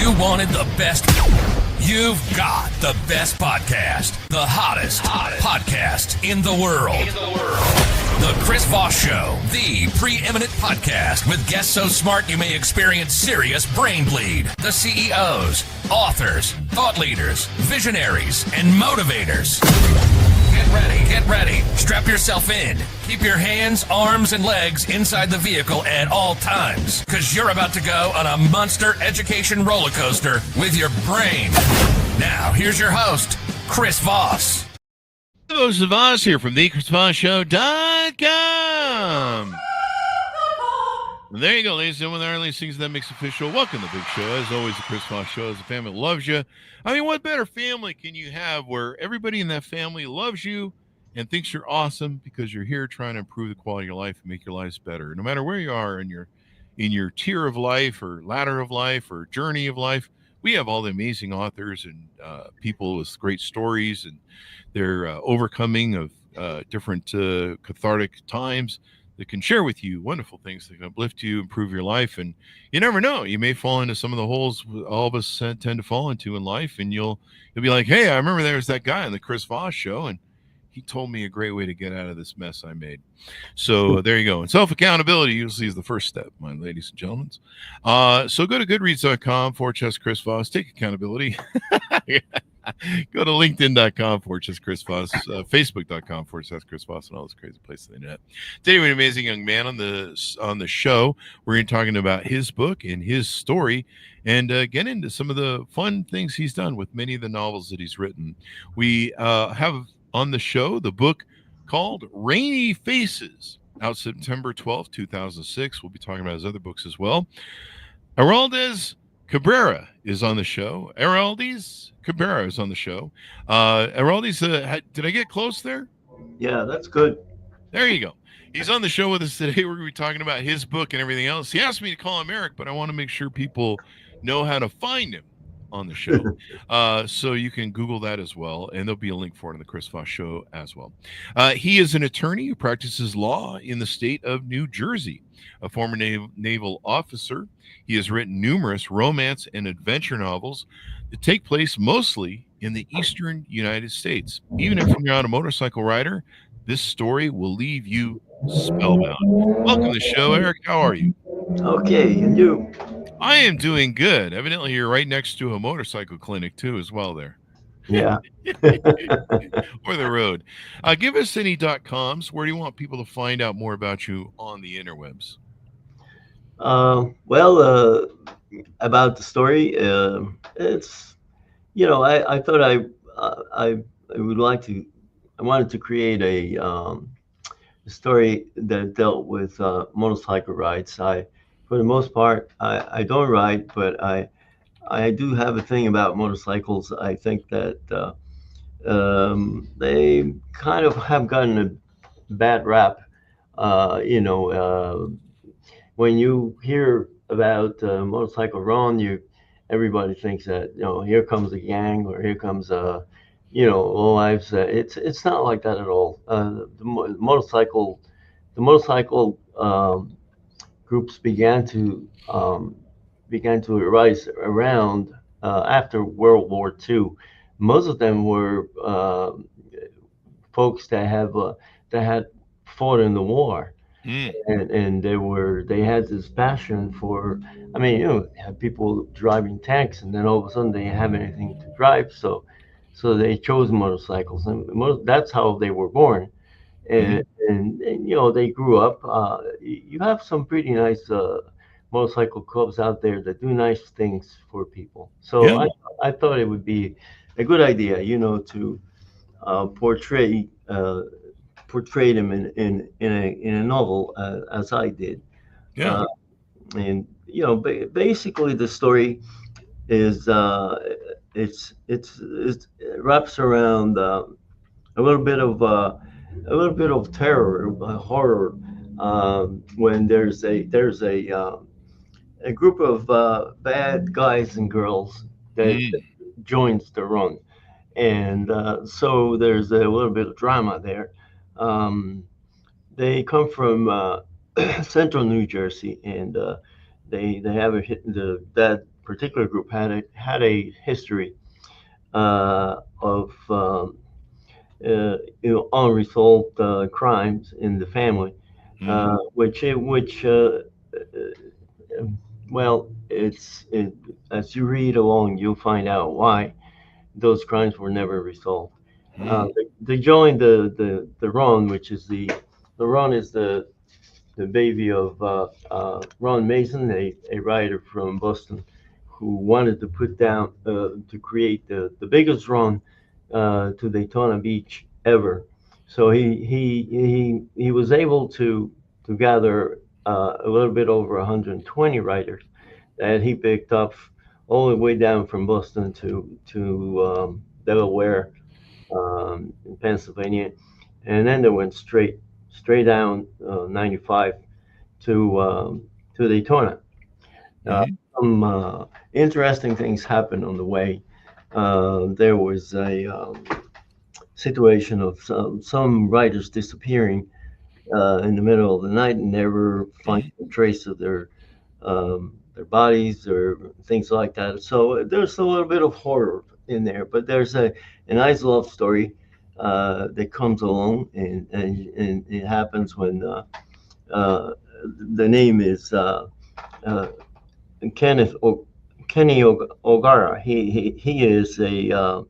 You wanted the best. You've got the best podcast. The hottest podcast in the world. The Chris Voss Show, the preeminent podcast with guests so smart you may experience serious brain bleed. The CEOs, authors, thought leaders, visionaries, and motivators. Get ready. Strap yourself in. Keep your hands, arms, and legs inside the vehicle at all times, because you're about to go on a monster education roller coaster with your brain. Now, here's your host, Chris Voss. Hello, this is Voss here from thechrisvossshow.com. There you go, ladies and gentlemen. There are these things that makes official. Welcome to the big show. As always, the Chris Voss Show is a family that loves you. I mean, what better family can you have where everybody in that family loves you and thinks you're awesome because you're here trying to improve the quality of your life and make your lives better. No matter where you are in your tier of life or ladder of life or journey of life, we have all the amazing authors and people with great stories and their overcoming of different cathartic times that can share with you wonderful things that can uplift you, improve your life. And you never know, you may fall into some of the holes all of us tend to fall into in life. And you'll be like, hey, I remember there was that guy on the Chris Voss Show, and he told me a great way to get out of this mess I made. So there you go. And self-accountability usually is the first step, my ladies and gentlemen. So go to goodreads.com/Chris Voss. Take accountability. Go to linkedin.com/Chris Voss, facebook.com/Chris Voss, and all those crazy places on the internet. Today we have an amazing young man on the show. We're going to be talking about his book and his story and get into some of the fun things he's done with many of the novels that he's written. We have on the show the book called Rainy Faces, out September 12th, 2006. We'll be talking about his other books as well. Eralides Cabrera is on the show. Eralides Cabrera is on the show. Eralides, did I get close there? Yeah, that's good. There you go. He's on the show with us today. We're going to be talking about his book and everything else. He asked me to call him Eric, but I want to make sure people know how to find him on the show. So you can Google that as well, and there'll be a link for it on the Chris Voss Show as well. He is an attorney who practices law in the state of New Jersey, a former naval officer. He has written numerous romance and adventure novels that take place mostly in the eastern United States. Even if you're not a motorcycle rider, this story will leave you spellbound. Welcome to the show, Eric. How are you? Okay, and you? I am doing good. Evidently, you're right next to a motorcycle clinic, too, as well there. Yeah. Or the road. Give us any .coms. Where do you want people to find out more about you on the interwebs? Well, about the story, it's, I thought I wanted to create a story that dealt with motorcycle rides. For the most part, I don't ride, but I do have a thing about motorcycles. I think that they kind of have gotten a bad rap. When you hear about motorcycle run, everybody thinks that here comes a gang or here comes low lives. It's not like that at all. The motorcycle groups began to arise around after World War II. Most of them were folks that had fought in the war, and they had this passion for. I mean, had people driving tanks, and then all of a sudden they didn't have anything to drive, so they chose motorcycles, and that's how they were born. And they grew up. You have some pretty nice motorcycle clubs out there that do nice things for people. So yeah. I thought it would be a good idea, to portray them in a novel as I did. Yeah. And basically the story is it wraps around a little bit of terror, horror, when there's a group of bad guys and girls that joins the run, and so there's a little bit of drama there. They come from central New Jersey, and they have that particular group had a history of unresolved crimes in the family, which well, as you read along, you'll find out why those crimes were never resolved. They joined the Ron, which is the Ron is the baby of Ron Mason, a writer from Boston, who wanted to put down to create the biggest run to Daytona Beach ever. So he was able to gather a little bit over 120 writers that he picked up all the way down from Boston to Delaware, in Pennsylvania, and then they went straight down 95 to Daytona. Some interesting things happened on the way. There was a situation of some writers disappearing in the middle of the night and never finding a trace of their bodies or things like that. So there's a little bit of horror in there, but there's a nice love story that comes along, and it happens when the name is Kenny O'Gara. He is uh,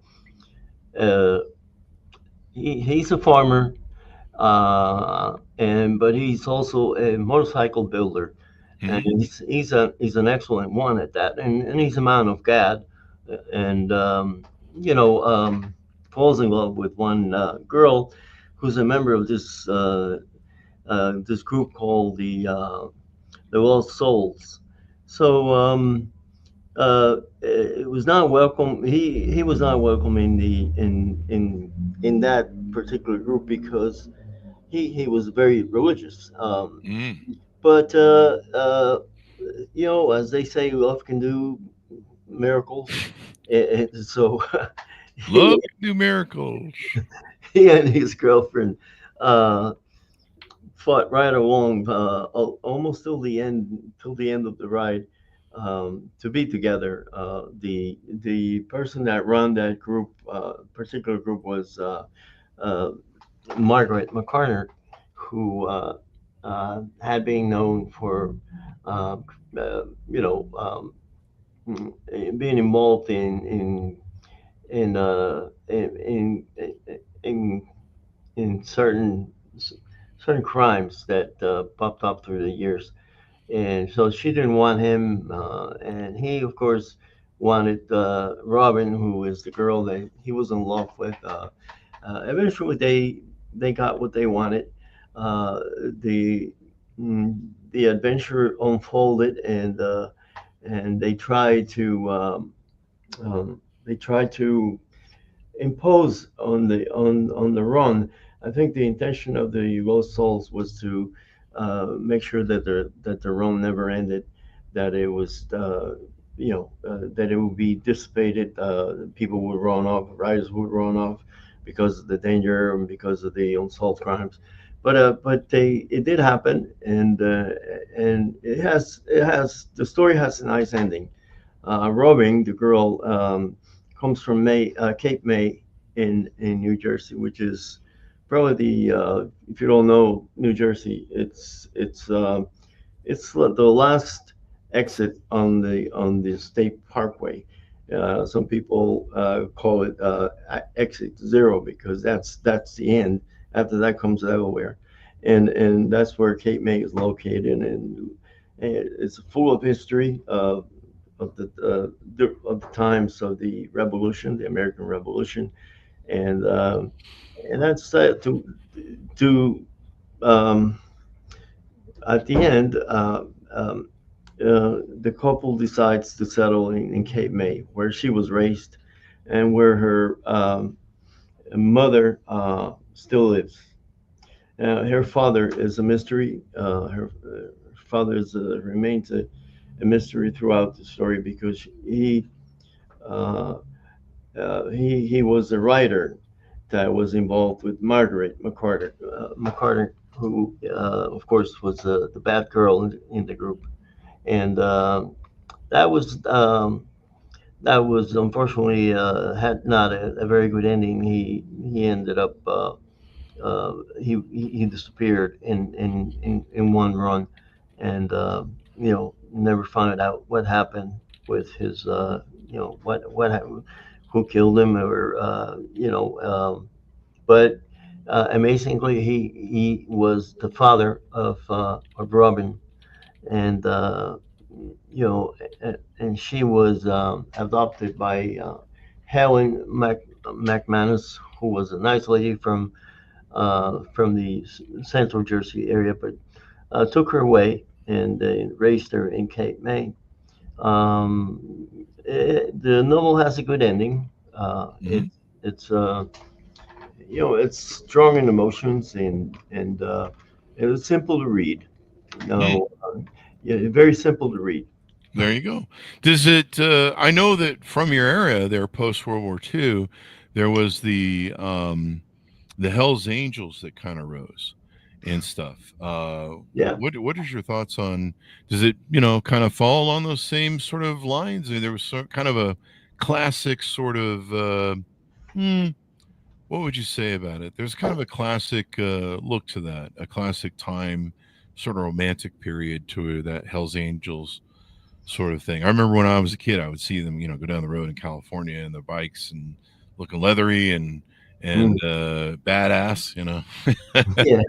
he's a farmer, but he's also a motorcycle builder, and he's an excellent one at that, and he's a man of God, and falls in love with one girl who's a member of this group called the Lost Souls. So it was not welcome. He was not welcome in that particular group because he was very religious. But as they say, love can do miracles. So love can do miracles. he and his girlfriend fought right along almost till the end of the ride, to be together. The person that run that group, particular group, was Margaret McCarter, who had been known for uh, you know being involved in in certain crimes that popped up through the years, and so she didn't want him, and he, of course, wanted Robin, who is the girl that he was in love with. Eventually, they got what they wanted. Uh, the the adventure unfolded, and they tried to impose on the run. I think the intention of the Lost Souls was to make sure that the run never ended, that it was that it would be dissipated. People would run off, riders would run off because of the danger and because of the unsolved crimes. But it did happen, and the story has a nice ending. Robin, the girl, comes from Cape May in New Jersey, which is probably if you don't know New Jersey, it's the last exit on the state parkway. Some people call it exit zero because that's the end. After that comes Delaware, and that's where Cape May is located, and it's full of history of the times of the Revolution, the American Revolution, and that's to at the end. The couple decides to settle in Cape May, where she was raised, and where her mother still lives. Her father is a mystery. Her father remains a mystery throughout the story because uh, he was a writer that was involved with Margaret McCarter, who of course was the bad girl in the group, and that was that was unfortunately had not a very good ending. He ended up he disappeared in one run, and never found out what happened with his what happened, who killed him, or but amazingly he was the father of Robin, and and she was adopted by Helen McManus, who was a nice lady from the Central Jersey area, but took her away and they raised her in Cape May. The novel has a good ending. Hmm. It's it's strong in emotions, and it's simple to read. Mm. No, yeah, very simple to read. There you go. Does it? I know that from your era there, post World War II, there was the Hell's Angels that kind of rose and stuff. Yeah. What is your thoughts on? Does it kind of fall along those same sort of lines? I mean, there was kind of a classic sort of. Hmm, what would you say about it? There's kind of a classic look to that, a classic time, sort of romantic period to that Hell's Angels sort of thing. I remember when I was a kid, I would see them, go down the road in California and their bikes and looking leathery and Mm. badass. Yeah.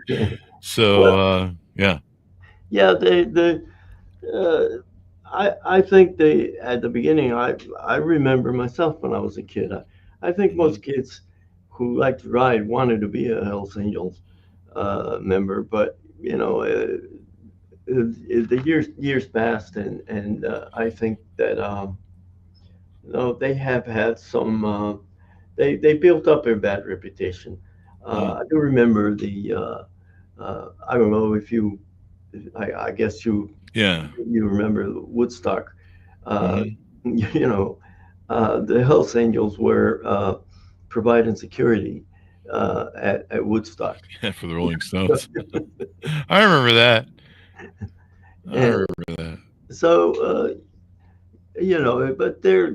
Yeah. So Well, yeah. yeah. I think they at the beginning. I remember myself when I was a kid. I think Hmm. most kids who like to ride wanted to be a Hells Angels member, but the years passed, and I think that they have had some. They built up a bad reputation. Mm. I do remember I don't know if you. I guess Yeah. you remember Woodstock. Uh, Hmm. you know, the Hells Angels were providing security at Woodstock, Yeah, for the Rolling Stones. I remember that. I and remember that. so but there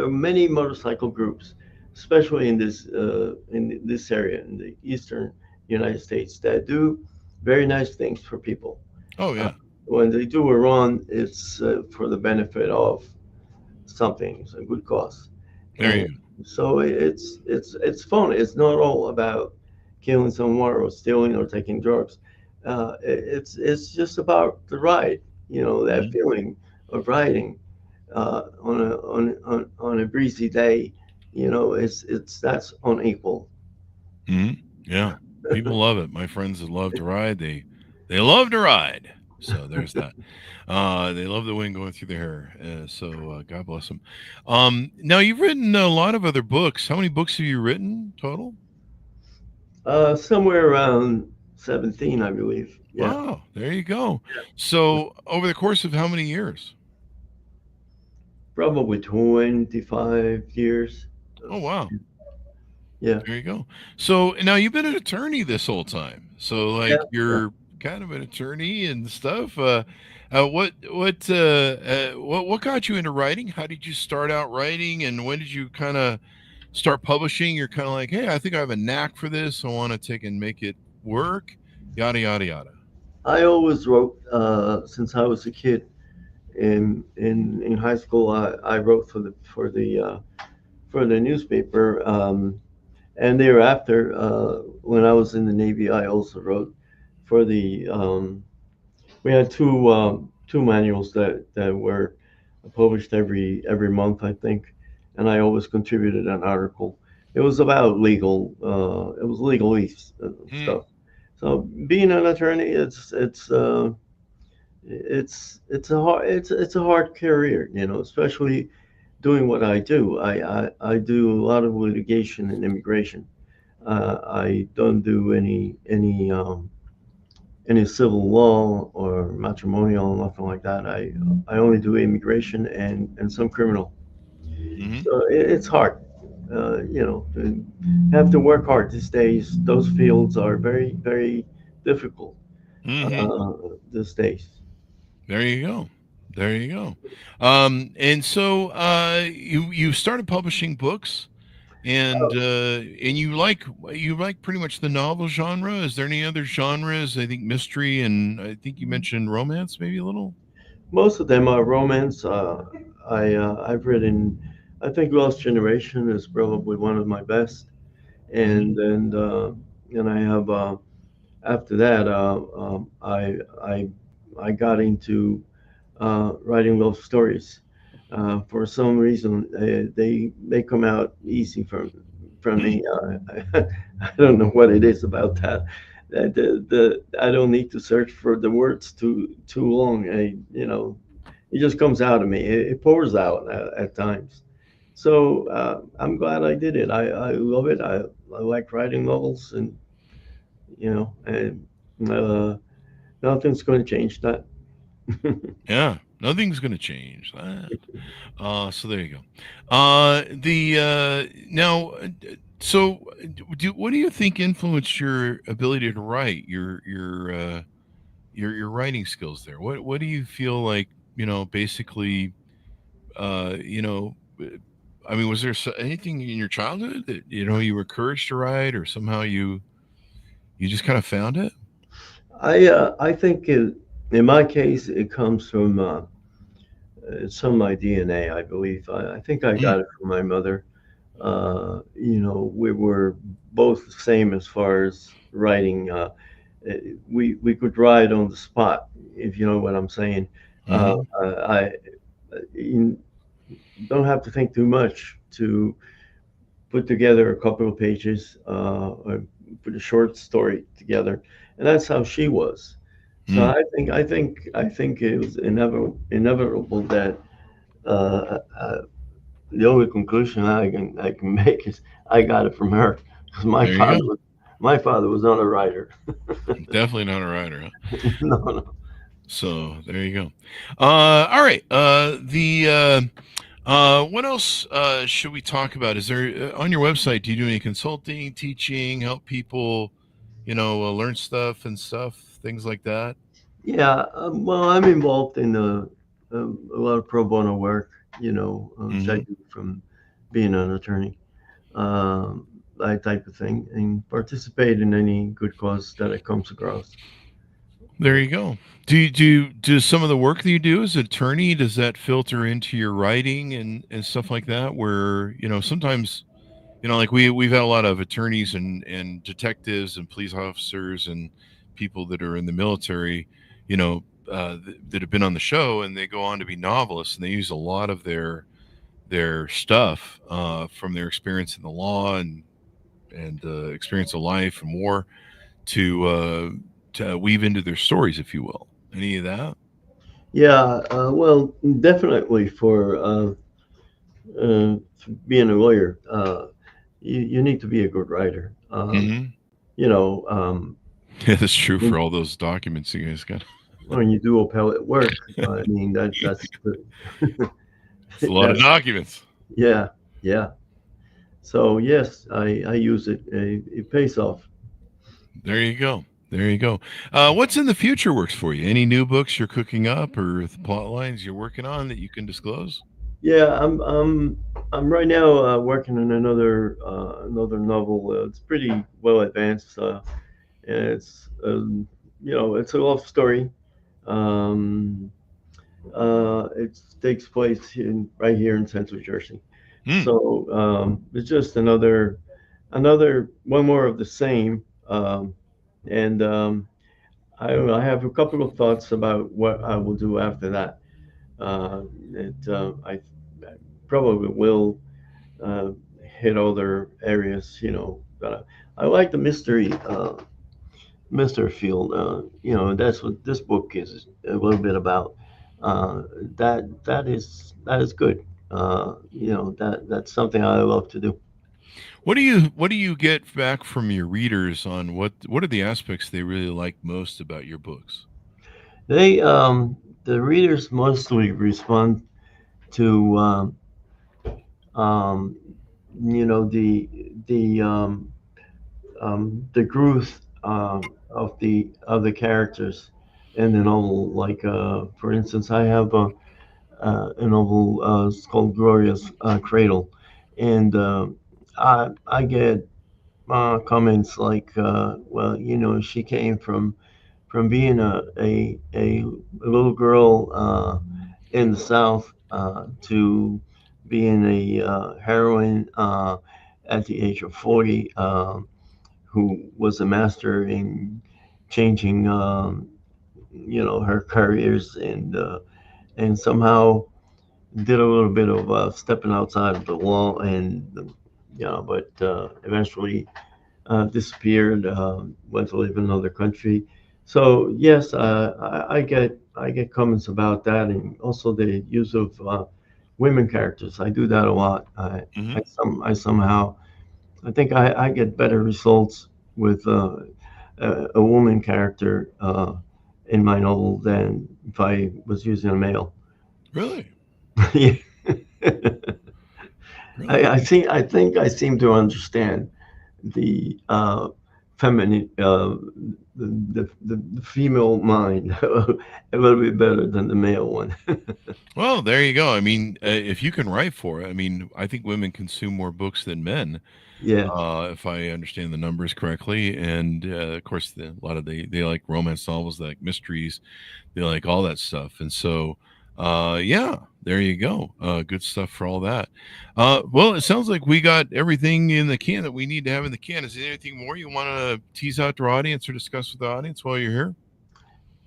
are many motorcycle groups, especially in this area in the eastern United States, that do very nice things for people. Oh Uh, yeah. when they do a run, it's for the benefit of something, it's a good cause, There and you go. so it's fun. It's not all about killing someone or stealing or taking drugs. It's just about the ride. That Hmm. feeling of riding on a breezy day. It's that's unequal. Hmm. Yeah. People love it. My friends that love to ride, they love to ride. So there's that. They love the wind going through their hair. So God bless them. Now you've written a lot of other books. How many books have you written total? Somewhere around 17, I believe. Yeah, Oh, there you go. So over the course of how many years? probably 25 years. Oh wow. Yeah, There you go. So now you've been an attorney this whole time. So like yeah. you're kind of an attorney and stuff. What got you into writing? How did you start out writing, and when did you kind of start publishing? You're kind of like, hey, I think I have a knack for this. I want to take and make it work. Yada yada yada. I always wrote since I was a kid. In high school, I wrote for the newspaper, and thereafter, when I was in the Navy, I also wrote for the. We had two manuals that were published every month, I think, and I always contributed an article. It was about it was legalese Hmm. stuff. So being an attorney, it's a hard career, especially doing what I do. I do a lot of litigation and immigration. I don't do any civil law or matrimonial, nothing like that. I only do immigration and some criminal. Hmm. So it's hard. You have to work hard these days. Those fields are very difficult Hmm. uh, these days. There you go. There you go. And so you started publishing books, and you like pretty much the novel genre. Is there any other genres? I think mystery, and I think you mentioned romance, maybe a little. Most of them are romance. I've written, I think Lost Generation is probably one of my best, Hmm. and I have after that I got into writing love stories. For some reason, they come out easy from Hmm. me. I don't know what it is about that. I don't need to search for the words too long. It just comes out of me. It pours out at times. So I'm glad I did it. I love it. I like writing novels, and uh, nothing's going to change that. Yeah, nothing's going to change that. So there you go. The now, so what do you think influenced your ability to write your writing skills there? What do you feel like basically uh, you know? I mean, was there anything in your childhood that you were encouraged to write, or somehow you just kind of found it? I think in my case it comes from it's on my DNA. I believe. I think I Mm, got it from my mother. We were both the same as far as writing. Uh, we could write on the spot, if you know what I'm saying. Uh, mm-hmm. I you don't have to think too much to put together a couple of pages, or put a short story together, and that's how she was. So Mm. I think it was inevitable that uh, uh, the only conclusion I can make is I got it from her because There you go. my father was not a writer. Definitely not a writer, huh? No, no. So there you go. All right. What else should we talk about? Is there on your website? Do you do any consulting, teaching, help people, learn stuff and stuff, things like that? Yeah, well, I'm involved in a lot of pro bono work, which I Hmm. do from being an attorney, that type of thing, and participate in any good cause that it comes across. There you go. Do some of the work that you do as an attorney, does that filter into your writing and stuff like that? Where sometimes like we've had a lot of attorneys and detectives and police officers and people that are in the military, that have been on the show, and they go on to be novelists, and they use a lot of their stuff from their experience in the law and experience of life and war to weave into their stories, if you will. Any of that? Yeah, well, definitely for being a lawyer, you need to be a good writer. Hmm. You know, um, Yeah, that's true when, for all those documents you guys got. when you do appellate work, I mean It's a lot of that's documents. yeah, yeah. So yes, I use it. It pays off. There you go. There you go. What's in the future works for you? Any new books you're cooking up or plot lines you're working on that you can disclose? Yeah, I'm right now working on another novel. It's pretty well advanced. And it's a love story. Um, it takes place right here in Central Jersey. Hmm. So it's just another one more of the same. And I have a couple of thoughts about what I will do after that. I probably will uh, hit other areas, but I like the mystery field. That's what this book is a little bit about. Uh, that is good. That's something I love to do. What do you get back from your readers on what are the aspects they really like most about your books? They the readers mostly respond to um, the growth of the characters. in the novel. Like, for instance, I have a novel it's called Gloria's Cradle, and I get comments like, well, she came from being a little girl in the South to being a heroine at the age of 40, who was a master in changing, her careers, and somehow did a little bit of stepping outside of the wall, and but eventually disappeared, went to live in another country. So yes, I get comments about that, and also the use of women characters. I do that a lot. Hmm. I somehow I think I get better results with a woman character in my novel than if I was using a male. Really? Yeah. Really? I think I seem to understand the feminine, the female mind a little bit better than the male one. Well, there you go. I mean, if you can write for it, I mean, I think women consume more books than men, Yeah, if I understand the numbers correctly. And of course, a lot of they like romance novels, they like mysteries, they like all that stuff. And so, yeah, there you go. Good stuff for all that. Well, it sounds like we got everything in the can that we need to have in the can. Is there anything more you want to tease out to our audience or discuss with the audience while you're here?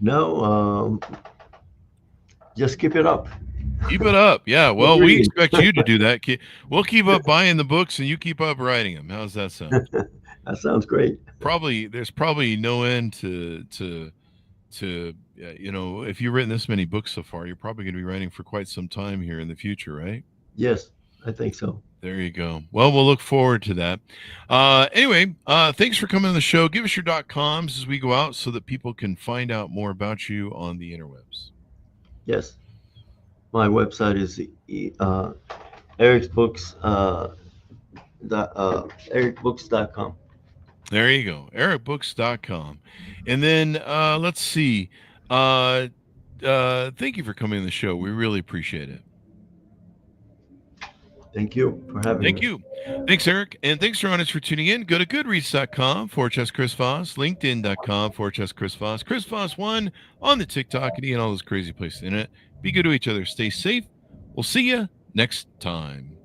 no, just keep it up. Keep it up. Yeah. Keep Well, we reading. expect you to do that. We'll keep up buying the books and you keep up writing them. How's that sound? That sounds great. There's probably no end to if you've written this many books so far, you're probably going to be writing for quite some time here in the future, right? Yes, I think so. There you go. Well, we'll look forward to that. Anyway, thanks for coming on the show. Give us your .coms as we go out so that people can find out more about you on the interwebs. Yes, my website is Eric's Books. EricBooks.com. There you go. ericbooks.com. And then let's see. Thank you for coming on the show. We really appreciate it. Thank you for having Thank me. you. Thanks, Eric. And thanks to our audience for tuning in. Go to goodreads.com/Chris Voss, LinkedIn.com/Chris Voss, Chris Voss1 on the TikTok and all those crazy places in it. Be good to each other. Stay safe. We'll see you next time.